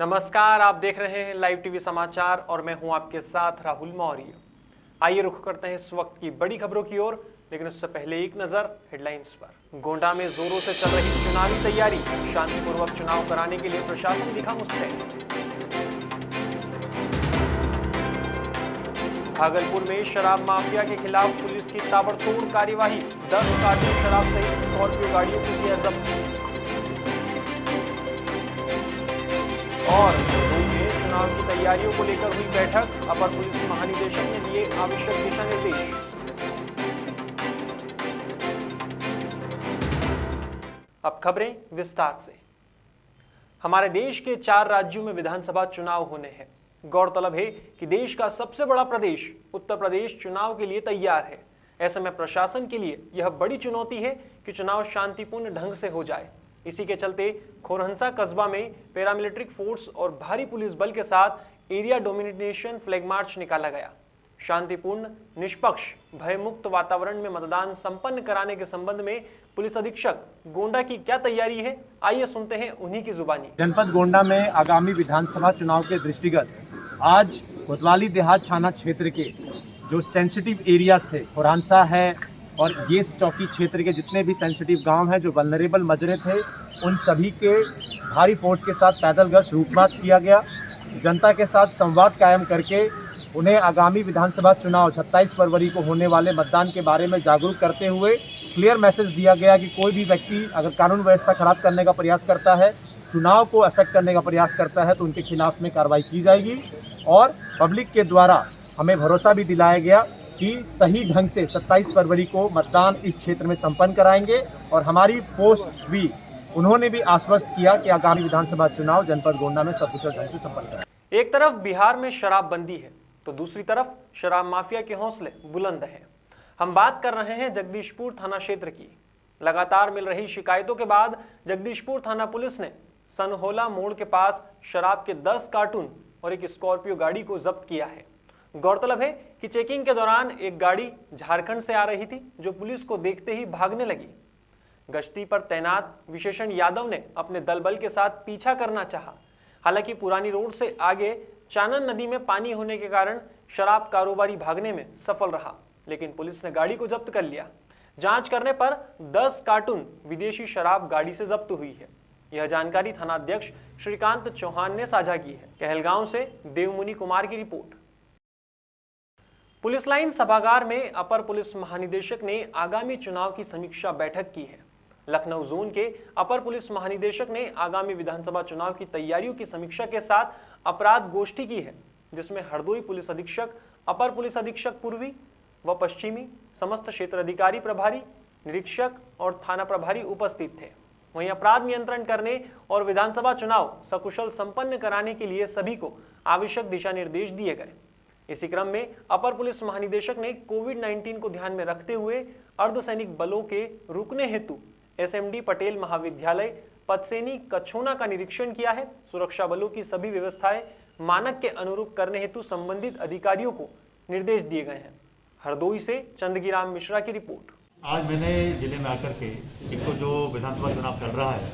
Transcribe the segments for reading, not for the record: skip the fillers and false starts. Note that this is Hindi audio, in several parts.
नमस्कार, आप देख रहे हैं लाइव टीवी समाचार और मैं हूं आपके साथ राहुल मौर्य। आइए रुख करते हैं इस वक्त की बड़ी खबरों की ओर, लेकिन उससे पहले एक नजर हेडलाइंस पर। गोंडा में जोरों से चल रही चुनावी तैयारी, शांतिपूर्वक चुनाव कराने के लिए प्रशासन दिखा मुस्तैद। भागलपुर में शराब माफिया के खिलाफ पुलिस की ताबड़तोड़ कार्यवाही, 10 कार्टन शराब सहित स्कॉर्पियो गाड़ियों को किया जब्त। और हरदोई में चुनाव की तैयारियों को लेकर हुई बैठक, अपर पुलिस महानिदेशक ने दिए आवश्यक दिशा निर्देश। अब खबरें विस्तार से। हमारे देश के 4 राज्यों में विधानसभा चुनाव होने हैं। गौरतलब है कि देश का सबसे बड़ा प्रदेश उत्तर प्रदेश चुनाव के लिए तैयार है। ऐसे में प्रशासन के लिए यह बड़ी चुनौती है कि चुनाव शांतिपूर्ण ढंग से हो जाए। इसी के चलते खोरहंसा कस्बा में पैरामिलिट्री फोर्स और भारी पुलिस बल के साथ एरिया डोमिनेशन फ्लैग मार्च निकाला गया। शांतिपूर्ण, निष्पक्ष, भयमुक्त वातावरण में मतदान संपन्न कराने के संबंध में पुलिस अधीक्षक गोंडा की क्या तैयारी है, आइए सुनते हैं उन्हीं की जुबानी। जनपद गोंडा में आगामी विधानसभा चुनाव के दृष्टिगत आज कोतवाली देहात थाना क्षेत्र के जो सेंसिटिव एरियाज थे, खोरहंसा है और ये चौकी क्षेत्र के जितने भी सेंसिटिव गांव हैं जो वल्नरेबल मजरे थे, उन सभी के भारी फोर्स के साथ पैदल गश्त रूट मार्च किया गया। जनता के साथ संवाद कायम करके उन्हें आगामी विधानसभा चुनाव 27 फरवरी को होने वाले मतदान के बारे में जागरूक करते हुए क्लियर मैसेज दिया गया कि कोई भी व्यक्ति अगर कानून व्यवस्था खराब करने का प्रयास करता है, चुनाव को अफेक्ट करने का प्रयास करता है, तो उनके खिलाफ में कार्रवाई की जाएगी। और पब्लिक के द्वारा हमें भरोसा भी दिलाया गया कि सही ढंग से 27 फरवरी को मतदान इस क्षेत्र में संपन्न कराएंगे। और हमारी फोर्स भी उन्होंने भी आश्वस्त किया कि आगामी विधानसभा चुनाव जनपद गोंडा में सकुशल ढंग से संपन्न कराएंगे। एक तरफ बिहार में शराबबंदी है तो दूसरी तरफ शराब माफिया के हौसले बुलंद हैं। हम बात कर रहे हैं जगदीशपुर थाना क्षेत्र की। लगातार मिल रही शिकायतों के बाद जगदीशपुर थाना पुलिस ने सनहोला मोड़ के पास शराब के 10 कार्टून और एक स्कॉर्पियो गाड़ी को जब्त किया है। गौरतलब है कि चेकिंग के दौरान एक गाड़ी झारखंड से आ रही थी जो पुलिस को देखते ही भागने लगी। गश्ती पर तैनात विशेषण यादव ने अपने दल बल के साथ पीछा करना चाहा। हालांकि पुरानी रोड से आगे चानन नदी में पानी होने के कारण शराब कारोबारी भागने में सफल रहा, लेकिन पुलिस ने गाड़ी को जब्त कर लिया। जांच करने पर 10 कार्टून विदेशी शराब गाड़ी से जब्त हुई है। यह जानकारी थानाध्यक्ष श्रीकांत चौहान ने साझा की है। कहलगांव से देवमुनि कुमार की रिपोर्ट। पुलिस लाइन सभागार में अपर पुलिस महानिदेशक ने आगामी चुनाव की समीक्षा बैठक की है। लखनऊ जोन के अपर पुलिस महानिदेशक ने आगामी विधानसभा चुनाव की तैयारियों की समीक्षा के साथ अपराध गोष्ठी की है, जिसमें हरदोई पुलिस अधीक्षक, अपर पुलिस अधीक्षक पूर्वी व पश्चिमी, समस्त क्षेत्र अधिकारी प्रभारी, निरीक्षक और थाना प्रभारी उपस्थित थे। वहीं अपराध नियंत्रण करने और विधानसभा चुनाव सकुशल संपन्न कराने के लिए सभी को आवश्यक दिशा निर्देश दिए गए। इसी क्रम में अपर पुलिस महानिदेशक ने कोविड-19 को ध्यान में रखते हुए अर्धसैनिक बलों के रुकने हेतु SMD पटेल महाविद्यालय पतसेनी कछोना का निरीक्षण किया है। सुरक्षा बलों की सभी व्यवस्थाएं मानक के अनुरूप करने हेतु संबंधित अधिकारियों को निर्देश दिए गए हैं। हरदोई से चंदगीराम मिश्रा की रिपोर्ट। आज मैंने जिले में आकर के एक तो जो विधानसभा चुनाव चल रहा है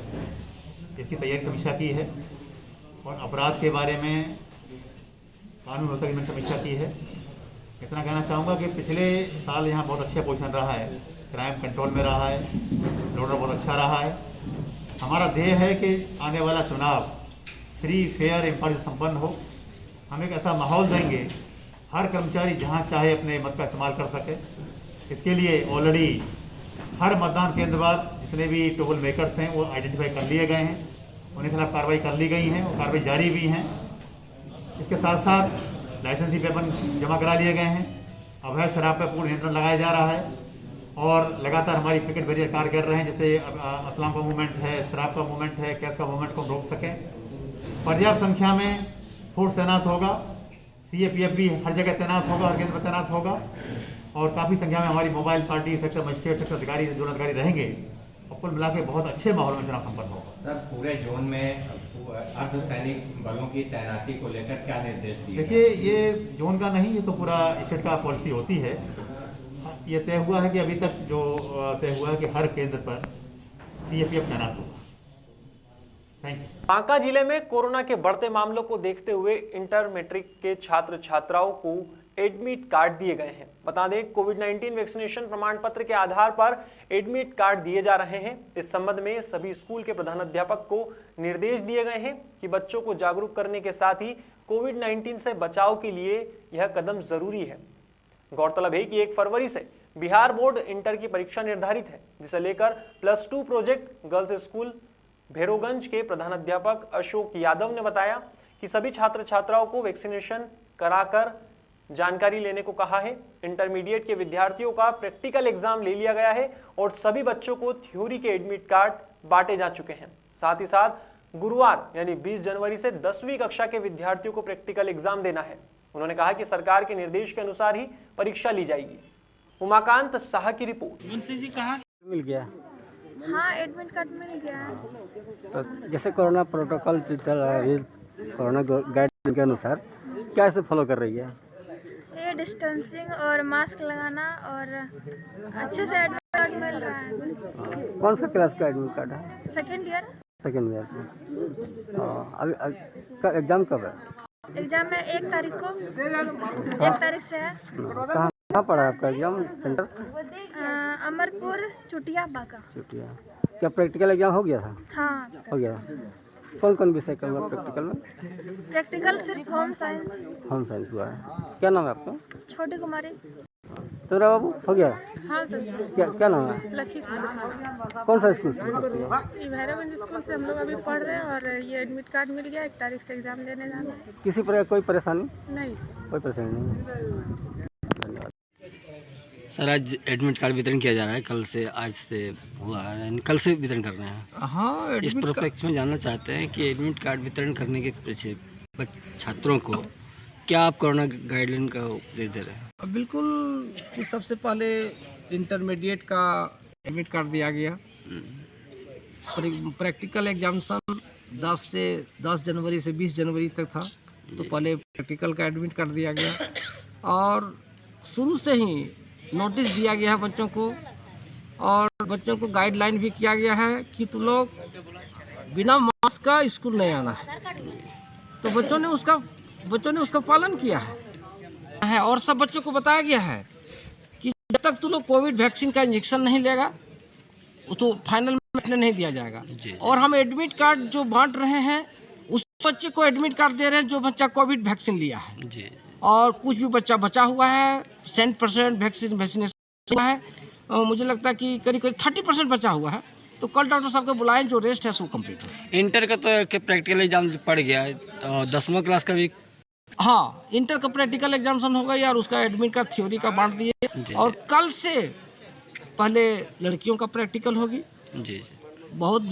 इसकी तैयारी समीक्षा की है और अपराध के बारे में कानून व्यवस्था की मैंने समीक्षा की है। इतना कहना चाहूँगा कि पिछले साल यहाँ बहुत अच्छा पोजीशन रहा है, क्राइम कंट्रोल में रहा है, लोडर बहुत अच्छा रहा है। हमारा ध्येय है कि आने वाला चुनाव फ्री, फेयर, इम्पार्शियल संपन्न हो। हम एक ऐसा माहौल देंगे हर कर्मचारी जहाँ चाहे अपने मत का इस्तेमाल कर सके। इसके लिए ऑलरेडी हर मतदान केंद्र बाद जितने भी ट्रबल मेकर्स हैं वो आइडेंटिफाई कर लिए गए हैं, उनके खिलाफ कार्रवाई कर ली गई हैं और कार्रवाई जारी भी हैं। इसके साथ साथ लाइसेंसी पेपर जमा करा लिए गए हैं। अवैध शराब पर पूर्ण नियंत्रण लगाया जा रहा है और लगातार हमारी पिकेट बैरियर कार्य कर रहे हैं, जैसे असलाम का मूवमेंट है, शराब का मूवमेंट है, कैश का मूवमेंट को रोक सकें। पर्याप्त संख्या में फोर्स तैनात होगा, CAPF भी हर जगह तैनात होगा, हर केंद्र पर तैनात होगा और काफ़ी संख्या में हमारी mobile party, sector magistrate, sector अधिकारी, जोन अधिकारी रहेंगे और कुल मिला के बहुत अच्छे माहौल में चुनाव संपन्न होगा। सर, पूरे जोन में अर्धसैनिक बलों की तैनाती को लेकर क्या निर्देश दिए? देखिए, ये जोन का नहीं, ये तो पूरा स्टेट का पॉलिसी होती है। ये तय हुआ है कि अभी तक जो तय हुआ है कि हर केंद्र पर CAPF तैनात होगा। Thank you. बांका जिले में कोरोना के बढ़ते मामलों को देखते हुए इंटर मैट्रिक के छात्र छात्राओं को एडमिट कार्ड दिए गए हैं। बता दें, कोविड-19 वैक्सीनेशन प्रमाण पत्र के आधार पर एडमिट कार्ड दिए जा रहे हैं। इस संबंध में सभी स्कूल के प्रधानाध्यापक को निर्देश दिए गए हैं कि बच्चों को जागरूक करने के साथ ही कोविड-19 से बचाव के लिए यह कदम जरूरी है। गौरतलब है कि 1 फरवरी से बिहार बोर्ड इंटर की परीक्षा निर्धारित है, जिसे लेकर +2 प्रोजेक्ट गर्ल्स स्कूल भैरोगंज के प्रधानाध्यापक अशोक यादव ने बताया कि सभी छात्र छात्राओं को वैक्सीनेशन कराकर जानकारी लेने को कहा है। इंटरमीडिएट के विद्यार्थियों का प्रैक्टिकल एग्जाम ले लिया गया है और सभी बच्चों को थ्योरी के एडमिट कार्ड बांटे जा चुके हैं। साथ ही साथ गुरुवार यानी 20 जनवरी से 10वीं कक्षा के विद्यार्थियों को प्रैक्टिकल एग्जाम देना है। उन्होंने कहा कि सरकार के निर्देश के अनुसार ही परीक्षा ली जाएगी। उमाकांत साहा की रिपोर्ट। मिल गया। हाँ, एडमिट कार्ड मिल गया है। तो जैसे कोरोना प्रोटोकॉल चल रहा है, कोरोना गाइडलाइन के अनुसार क्या इसे फॉलो कर रही है? ये डिस्टेंसिंग और मास्क लगाना और अच्छे से एडमिट कार्ड मिल रहा है। कौन सा क्लास का एडमिट कार्ड है? Second year. सेकेंड ईयर का। अभी एग्ज़ाम कब है? एग्जाम है 1 तारीख को। 1 तारीख से है। कहाँ पड़ा है आपका एग्जाम सेंटर? अमरपुर चुटिया बांका। छुट्टियाँ। क्या प्रैक्टिकल एग्जाम हो गया था? हाँ, हो गया। कौन कौन विषय का हुआ प्रैक्टिकल में? प्रैक्टिकल सिर्फ होम साइंस। होम साइंस हुआ है। क्या नाम है आपका? छोटी कुमारी। तेरा बाबू हो गया? हाँ सर। क्या नाम है? लकी कुमार। कौन सा स्कूल से पढ़ती है? ये भैरवगंज स्कूल से हम लोग अभी पढ़ रहे हैं और ये एडमिट कार्ड मिल गया। 1 तारीख से एग्जाम देने जाना है। किसी प्रकार कोई परेशानी? नहीं। कोई परेशानी नहीं। सर, आज एडमिट कार्ड वितरण किया जा रहा है। कल से आज से हुआ है, कल से वितरण कर रहे हैं। हाँ, इस परिप्रेक्ष्य में जानना चाहते हैं कि एडमिट कार्ड वितरण करने के पीछे छात्रों को क्या आप कोरोना गाइडलाइन का उपदेश दे रहे हैं? बिल्कुल कि सबसे पहले इंटरमीडिएट का एडमिट कार्ड दिया गया। प्रैक्टिकल एग्जामिनेशन 10 जनवरी से 20 जनवरी तक था, तो पहले प्रैक्टिकल का एडमिट कार्ड दिया गया और शुरू से ही नोटिस दिया गया है बच्चों को और बच्चों को गाइडलाइन भी किया गया है कि तुम लोग बिना मास्क का स्कूल नहीं आना है। तो बच्चों ने उसका पालन किया है और सब बच्चों को बताया गया है कि जब तक तुम लोग कोविड वैक्सीन का इंजेक्शन नहीं लेगा तो फाइनल में नहीं दिया जाएगा। और हम एडमिट कार्ड जो बांट रहे हैं उस बच्चे को एडमिट कार्ड दे रहे हैं जो बच्चा कोविड वैक्सीन लिया है जी। और कुछ भी बच्चा बचा हुआ है 100% वैक्सीनेशन हुआ है। मुझे लगता है कि करीब 30% बचा हुआ है। तो कल डॉक्टर साहब को बुलाएं, जो रेस्ट है सो कंप्लीट है। इंटर का तो प्रैक्टिकल एग्जाम पड़ गया है, 10वां क्लास का भी। हाँ, इंटर का प्रैक्टिकल एग्जामिनेशन हो गया और उसका एडमिट कार्ड थ्योरी का बांट दिए और कल से पहले लड़कियों का प्रैक्टिकल होगी जी। बहुत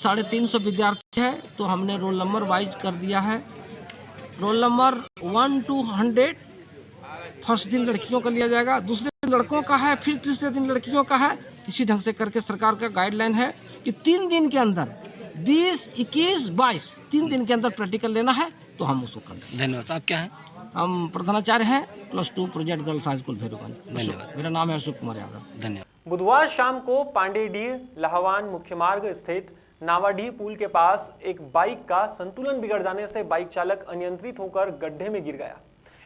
350 विद्यार्थी है, तो हमने रोल नंबर वाइज कर दिया है। रोल नंबर 1 to 100 फर्स्ट दिन लड़कियों का लिया जाएगा, दूसरे दिन लड़कों का है, फिर तीसरे दिन लड़कियों का है। इसी ढंग से करके सरकार का गाइडलाइन है कि 3 दिन के अंदर 20, 21, 22 3 दिन के अंदर प्रैक्टिकल लेना है, तो हम उसको कर दें। धन्यवाद। आप क्या हैं? हम प्रधानाचार्य हैं +2 project girls high school Bhairavganj. धन्यवाद। मेरा नाम है अशोक कुमार यादव। धन्यवाद। बुधवार शाम को पांडेडीह लाहवान मुख्य मार्ग स्थित नावाडीह पुल के पास एक बाइक का संतुलन बिगड़ जाने से बाइक चालक अनियंत्रित होकर गड्ढे में गिर गया।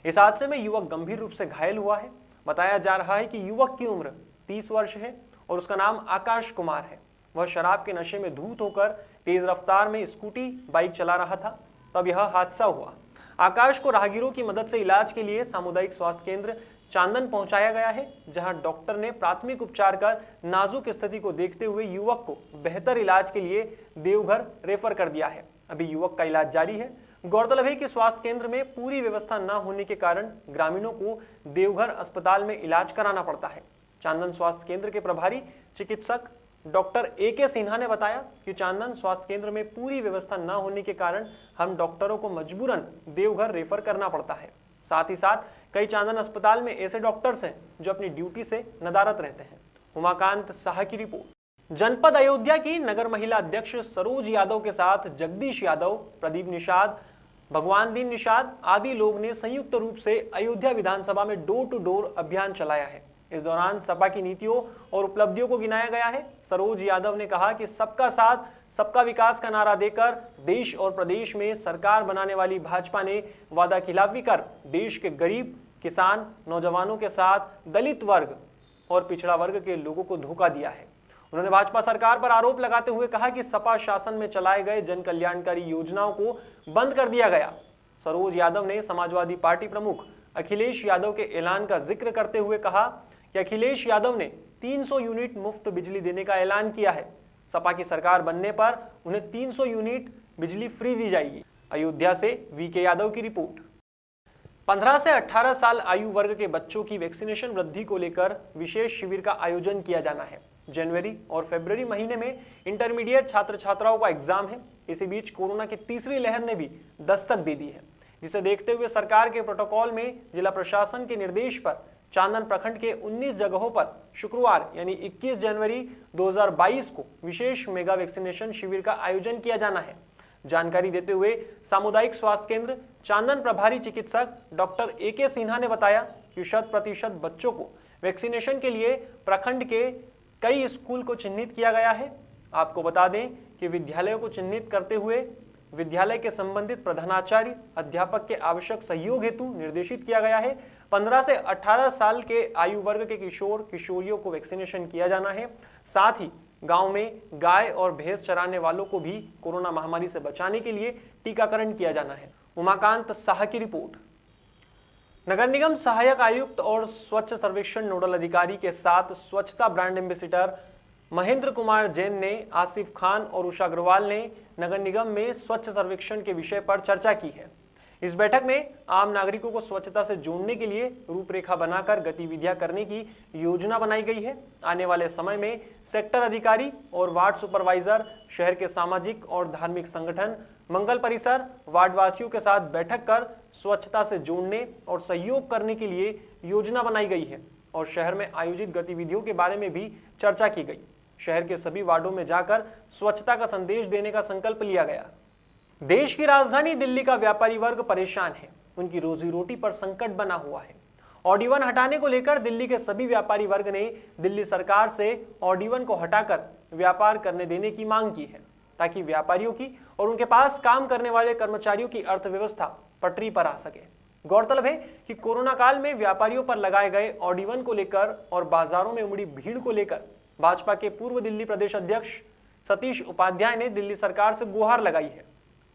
इस हादसे में युवक गंभीर रूप से घायल हुआ है। बताया जा रहा है कि युवक की उम्र 30 वर्ष है और उसका नाम आकाश कुमार है। वह शराब के नशे में धूत होकर तेज रफ्तार में स्कूटी बाइक चला रहा था, तब यह हादसा हुआ। आकाश को राहगीरों की मदद से इलाज के लिए सामुदायिक स्वास्थ्य केंद्र चांदन पहुंचाया गया है, जहां डॉक्टर ने प्राथमिक उपचार कर नाजुक स्थिति को देखते हुए युवक को बेहतर इलाज के लिए देवघर रेफर कर दिया है। अभी युवक का इलाज जारी है। गौरतलब है कि स्वास्थ्य केंद्र में पूरी व्यवस्था न होने के कारण ग्रामीणों को देवघर अस्पताल में इलाज कराना पड़ता है। चांदन स्वास्थ्य केंद्र के प्रभारी चिकित्सक डॉक्टर AK सिन्हा ने बताया कि चांदन स्वास्थ्य केंद्र में पूरी व्यवस्था न होने के कारण हम डॉक्टरों को मजबूरन देवघर रेफर करना पड़ता है। साथ ही साथ कई चांदन अस्पताल में ऐसे डॉक्टर्स हैं जो अपनी ड्यूटी से नदारत रहते हैं। उमाकांत साहा की रिपोर्ट। जनपद अयोध्या की नगर महिला अध्यक्ष सरोज यादव के साथ जगदीश यादव, प्रदीप निषाद, भगवान दीन निषाद आदि लोग ने संयुक्त रूप से अयोध्या विधानसभा में डोर टू डोर अभियान चलाया है। इस दौरान सपा की नीतियों और उपलब्धियों को गिनाया गया है। सरोज यादव ने कहा कि सबका साथ सबका विकास का नारा देकर देश और प्रदेश में सरकार बनाने वाली भाजपा ने वादा खिलाफी कर देश के गरीब, किसान, नौजवानों के साथ दलित वर्ग और पिछड़ा वर्ग के लोगों को धोखा दिया है। उन्होंने भाजपा सरकार पर आरोप लगाते हुए कहा कि सपा शासन में चलाए गए जन कल्याणकारी योजनाओं को बंद कर दिया गया। सरोज यादव ने समाजवादी पार्टी प्रमुख अखिलेश यादव के ऐलान का जिक्र करते हुए कहा कि अखिलेश यादव ने 300 यूनिट मुफ्त बिजली देने का ऐलान किया है। सपा की सरकार बनने पर उन्हें 300 यूनिट बिजली फ्री दी जाएगी। अयोध्या से वीके यादव की रिपोर्ट। 15 से 18 साल आयु वर्ग के बच्चों की वैक्सीनेशन वृद्धि को लेकर विशेष शिविर का आयोजन किया जाना है। जनवरी और फरवरी महीने में इंटरमीडिएट छात्र छात्राओं का एग्जाम है। इसी बीच कोरोना की तीसरी लहर ने भी दस्तक दे दी है, जिसे देखते हुए सरकार के प्रोटोकॉल में जिला प्रशासन के निर्देश पर चांदन प्रखंड के 19 जगहों पर शुक्रवार यानी 21 जनवरी 2022 को विशेष मेगा वैक्सीनेशन शिविर का आयोजन किया जाना है। जानकारी देते हुए सामुदायिक स्वास्थ्य केंद्र चांदन प्रभारी चिकित्सक डॉक्टर AK सिन्हा ने बताया कि 100% बच्चों को वैक्सीनेशन के लिए प्रखंड के कई स्कूल को चिन्हित किया गया है। आपको बता दें कि विद्यालयों को चिन्हित करते हुए विद्यालय के संबंधित प्रधानाचार्य अध्यापक के आवश्यक सहयोग हेतु निर्देशित किया गया है। 15 से 18 साल के आयु वर्ग के किशोर किशोरियों को वैक्सीनेशन किया जाना है। साथ ही गांव में गाय और भैंस चराने वालों को भी कोरोना महामारी से बचाने के लिए टीकाकरण किया जाना है। उमाकांत साह की रिपोर्ट। नगर निगम सहायक आयुक्त और स्वच्छ सर्वेक्षण नोडल अधिकारी के साथ स्वच्छता ब्रांड एम्बेसडर महेंद्र कुमार जैन ने आसिफ खान और उषा अग्रवाल ने नगर निगम में स्वच्छ सर्वेक्षण के विषय पर चर्चा की है। इस बैठक में आम नागरिकों को स्वच्छता से जोड़ने के लिए रूपरेखा बनाकर गतिविधियां करने की योजना बनाई गई है। आने वाले समय में सेक्टर अधिकारी और वार्ड सुपरवाइजर शहर के सामाजिक और धार्मिक संगठन, मंगल परिसर, वार्डवासियों के साथ बैठक कर स्वच्छता से जोड़ने और सहयोग करने के लिए योजना बनाई गई है और शहर में आयोजित गतिविधियों के बारे में भी चर्चा की गई। शहर के सभी वार्डों में जाकर स्वच्छता का संदेश देने का संकल्प लिया गया। देश की राजधानी दिल्ली का व्यापारी वर्ग परेशान है, उनकी रोजी रोटी पर संकट बना हुआ है। ऑड इवन हटाने को लेकर दिल्ली के सभी व्यापारी वर्ग ने दिल्ली सरकार से ऑड इवन को हटाकर व्यापार करने देने की मांग की है, ताकि व्यापारियों की और उनके पास काम करने वाले कर्मचारियों की अर्थव्यवस्था पटरी पर आ सके। गौरतलब है कि कोरोना काल में व्यापारियों पर लगाए गए ऑड इवन को लेकर और बाजारों में उमड़ी भीड़ को लेकर भाजपा के पूर्व दिल्ली प्रदेश अध्यक्ष सतीश उपाध्याय ने दिल्ली सरकार से गुहार लगाई है।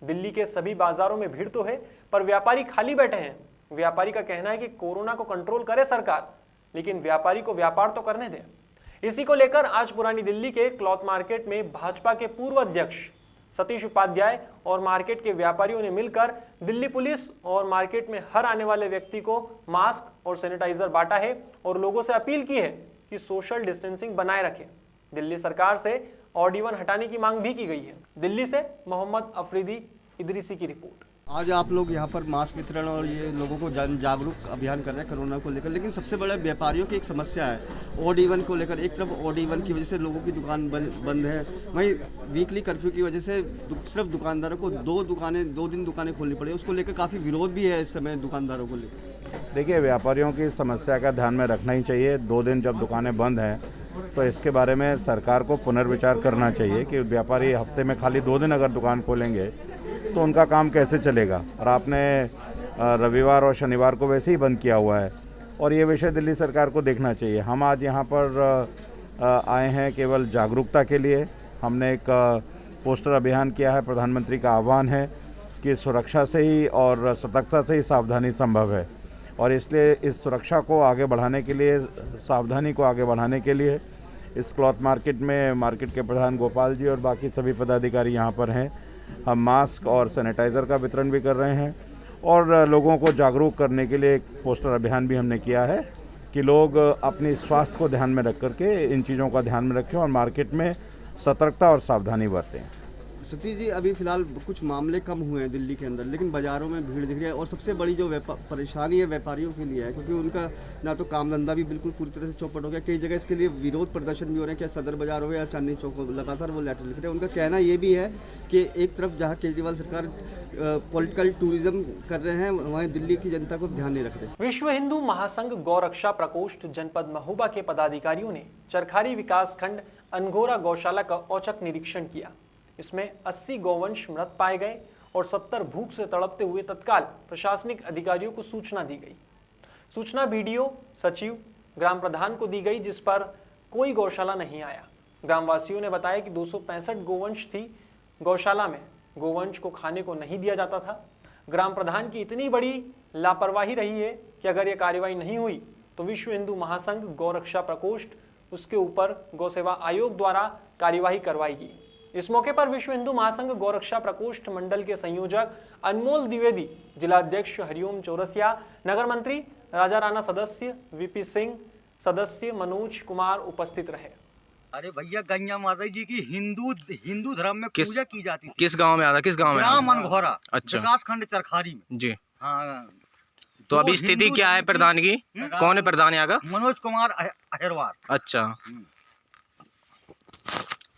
दिल्ली के सभी बाजारों में भीड़ तो है, पर व्यापारी खाली बैठे हैं। व्यापारी का कहना है कि कोरोना को कंट्रोल करे सरकार, लेकिन व्यापारी को व्यापार तो करने दे। इसी को लेकर आज पुरानी दिल्ली के क्लॉथ मार्केट में भाजपा के पूर्व अध्यक्ष सतीश उपाध्याय और मार्केट के व्यापारियों ने मिलकर दिल्ली पुलिस और मार्केट में हर आने वाले व्यक्ति को मास्क और सैनिटाइजर बांटा है और लोगों से अपील की है कि सोशल डिस्टेंसिंग बनाए रखें। दिल्ली सरकार से ऑड इवन हटाने की मांग भी की गई है। दिल्ली से मोहम्मद अफरीदी इदरीसी की रिपोर्ट। आज आप लोग यहाँ पर मास्क वितरण और ये लोगों को जागरूक अभियान कर रहे हैं कोरोना को लेकर, लेकिन सबसे बड़ा व्यापारियों की एक समस्या है ऑड इवन को लेकर। एक तरफ ऑड इवन की वजह से लोगों की दुकान बंद है, वहीं वीकली कर्फ्यू की वजह से सिर्फ दुकानदारों को 2 दिन दुकानें खोलनी पड़ी। उसको लेकर काफ़ी विरोध भी है इस समय दुकानदारों को लेकर। देखिए, व्यापारियों की समस्या का ध्यान में रखना ही चाहिए। 2 दिन जब दुकानें बंद हैं तो इसके बारे में सरकार को पुनर्विचार करना चाहिए कि व्यापारी हफ्ते में खाली 2 दिन अगर दुकान खोलेंगे तो उनका काम कैसे चलेगा। और आपने रविवार और शनिवार को वैसे ही बंद किया हुआ है और ये विषय दिल्ली सरकार को देखना चाहिए। हम आज यहाँ पर आए हैं केवल जागरूकता के लिए। हमने एक पोस्टर अभियान किया है। प्रधानमंत्री का आह्वान है कि सुरक्षा से ही और सतर्कता से ही सावधानी संभव है और इसलिए इस सुरक्षा को आगे बढ़ाने के लिए, सावधानी को आगे बढ़ाने के लिए इस क्लॉथ मार्केट में मार्केट के प्रधान गोपाल जी और बाकी सभी पदाधिकारी यहाँ पर हैं। हम मास्क और सैनिटाइज़र का वितरण भी कर रहे हैं और लोगों को जागरूक करने के लिए एक पोस्टर अभियान भी हमने किया है कि लोग अपनी स्वास्थ्य को ध्यान में रख करके इन चीज़ों का ध्यान में रखें और मार्केट में सतर्कता और सावधानी बरतें। सतीश जी, अभी फिलहाल कुछ मामले कम हुए हैं दिल्ली के अंदर, लेकिन बाज़ारों में भीड़ दिख रही है। और सबसे बड़ी जो परेशानी है व्यापारियों के लिए है, क्योंकि उनका ना तो काम धंधा भी बिल्कुल पूरी तरह से चौपट हो गया। कई जगह इसके लिए विरोध प्रदर्शन भी हो रहे हैं, क्या सदर बाजार हो या चांदनी चौक हो, लगातार वो लेटर लिख रहे हैं। उनका कहना ये भी है कि एक तरफ जहाँ केजरीवाल सरकार पॉलिटिकल टूरिज्म कर रहे हैं, वहीं दिल्ली की जनता को ध्यान नहीं रख रहे। विश्व हिंदू महासंघ गौरक्षा प्रकोष्ठ जनपद महोबा के पदाधिकारियों ने चरखारी विकास खंड अनघोरा गौशाला का औचक निरीक्षण किया। इसमें 80 गौवंश मृत पाए गए और 70 भूख से तड़पते हुए तत्काल प्रशासनिक अधिकारियों को सूचना दी गई। सूचना बीडीओ, सचिव, ग्राम प्रधान को दी गई, जिस पर कोई गौशाला नहीं आया। ग्रामवासियों ने बताया कि 265 गोवंश थी गौशाला में, गोवंश को खाने को नहीं दिया जाता था। ग्राम प्रधान की इतनी बड़ी लापरवाही रही है कि अगर यह कार्रवाई नहीं हुई तो विश्व हिंदू महासंघ गौरक्षा प्रकोष्ठ उसके ऊपर गौसेवा आयोग द्वारा कार्यवाही करवाएगी। इस मौके पर विश्व हिंदू महासंघ गौरक्षा प्रकोष्ठ मंडल के संयोजक अनमोल द्विवेदी, जिलाध्यक्ष हरिओम चौरसिया, नगर मंत्री राजा राणा सदस्य वीपी सिंह, सदस्य मनोज कुमार उपस्थित रहे। अरे भैया, गंगा माता जी की हिंदू धर्म में पूजा की जाती थी। किस गांव में आ रहा? किस गांव में? ग्राम अनघोरा, अच्छा, विकास खंड चरखारी में। जी हाँ। तो अभी स्थिति क्या है प्रधान की? कौन है प्रधान यहाँ का? मनोज कुमार अहिरवार। अच्छा,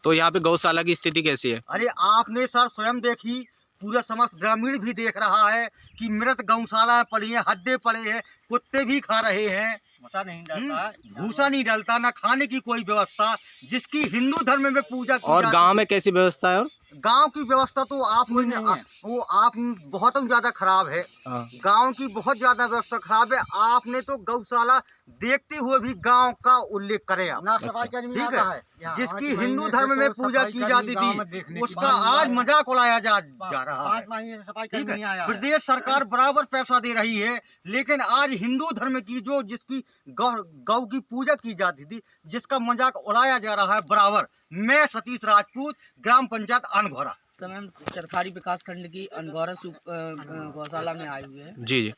तो यहाँ पे गौशाला की स्थिति कैसी है? अरे आपने सर स्वयं देखी, पूरा समस्त ग्रामीण भी देख रहा है कि मृत गौशाला पड़ी है, हड्डे पड़े हैं, कुत्ते भी खा रहे हैं, भूसा नहीं डलता, ना खाने की कोई व्यवस्था, जिसकी हिंदू धर्म में पूजा की और गांव में कैसी व्यवस्था है? और गांव की व्यवस्था तो आप बहुत ज्यादा खराब है। गांव की बहुत ज्यादा व्यवस्था खराब है। आपने तो गौशाला देखते हुए भी गांव का उल्लेख करे आप, ठीक है? जिसकी हिंदू धर्म में पूजा की जाती थी, उसका आज मजाक उड़ाया जा रहा है, ठीक है? प्रदेश सरकार बराबर पैसा दे रही है, लेकिन आज हिंदू धर्म की जिसकी गौ की पूजा की जाती थी, जिसका मजाक उड़ाया जा रहा है बराबर। मैं सतीश राजपूत, ग्राम पंचायत अनघोरा। समय चरखारी विकास खंड की अनघोरा गौशाला में आए हुए हैं। जी जी।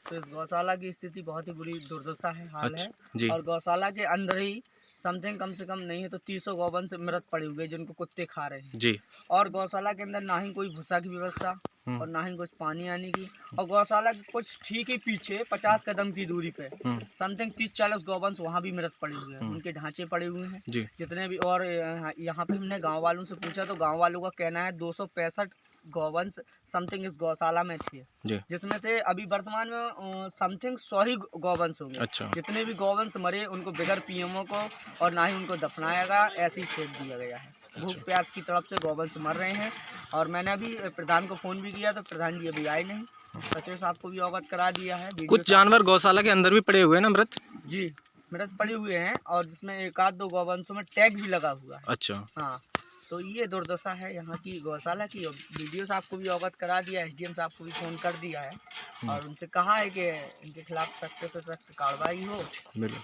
तो इस गौशाला की स्थिति बहुत ही बुरी दुर्दशा है, हाल अच्छा, है जी। और गौशाला के अंदर ही समथिंग कम से कम नहीं है तो 300 गौवंश मृत पड़े हुए जिनको कुत्ते खा रहे हैं। जी। और गौशाला के अंदर ना ही कोई भूसा की व्यवस्था और ना ही कुछ पानी आने की। और गौशाला के कुछ ठीक ही पीछे 50 कदम की दूरी पे समथिंग 30-40 गौवंश वहाँ भी मृत पड़े हुए हैं, उनके ढांचे पड़े हुए हैं जितने भी। और यहाँ पे हमने गाँव वालों से पूछा तो गाँव वालों का कहना है 265 गौवंश समथिंग इस गौशाला में थे, जिसमें से अभी वर्तमान में समथिंग 100 ही गौवंश होंगे। अच्छा। जितने भी गौवंश मरे उनको बगैर पीएमओ को और ना ही उनको दफनाया गया, ऐसे ही छोड़ दिया गया है। भूख प्यास की तरफ से गौवंश मर रहे हैं। और मैंने अभी प्रधान को फ़ोन भी किया तो प्रधान जी अभी आए नहीं, सचिव साहब को भी अवगत करा दिया है। कुछ जानवर गौशाला के अंदर भी पड़े हुए हैं ना मृत? जी, मृत पड़े हुए हैं और जिसमें 1-2 गौवंशों में टैग भी लगा हुआ है। अच्छा। हाँ, तो ये दुर्दशा है यहाँ की गौशाला की। वीडियो साहब को भी अवगत करा दिया, एसडीएम साहब को भी फ़ोन कर दिया है और उनसे कहा है कि इनके खिलाफ सख्त से सख्त कार्रवाई हो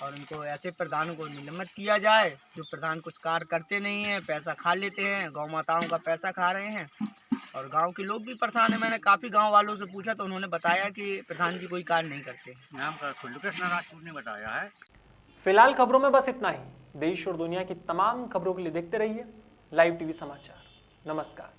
और इनको ऐसे प्रधानों को निलंबित किया जाए जो प्रधान कुछ कार्य करते नहीं हैं, पैसा खा लेते हैं, गौ माताओं का पैसा खा रहे हैं और गांव के लोग भी परेशान हैं। मैंने काफ़ी गांव वालों से पूछा तो उन्होंने बताया कि प्रधान जी कोई कार्य नहीं करते। नाम का कृष्ण राजपूत ने बताया है। फिलहाल खबरों में बस इतना ही। देश और दुनिया की तमाम खबरों के लिए देखते रहिए लाइव टीवी समाचार। नमस्कार।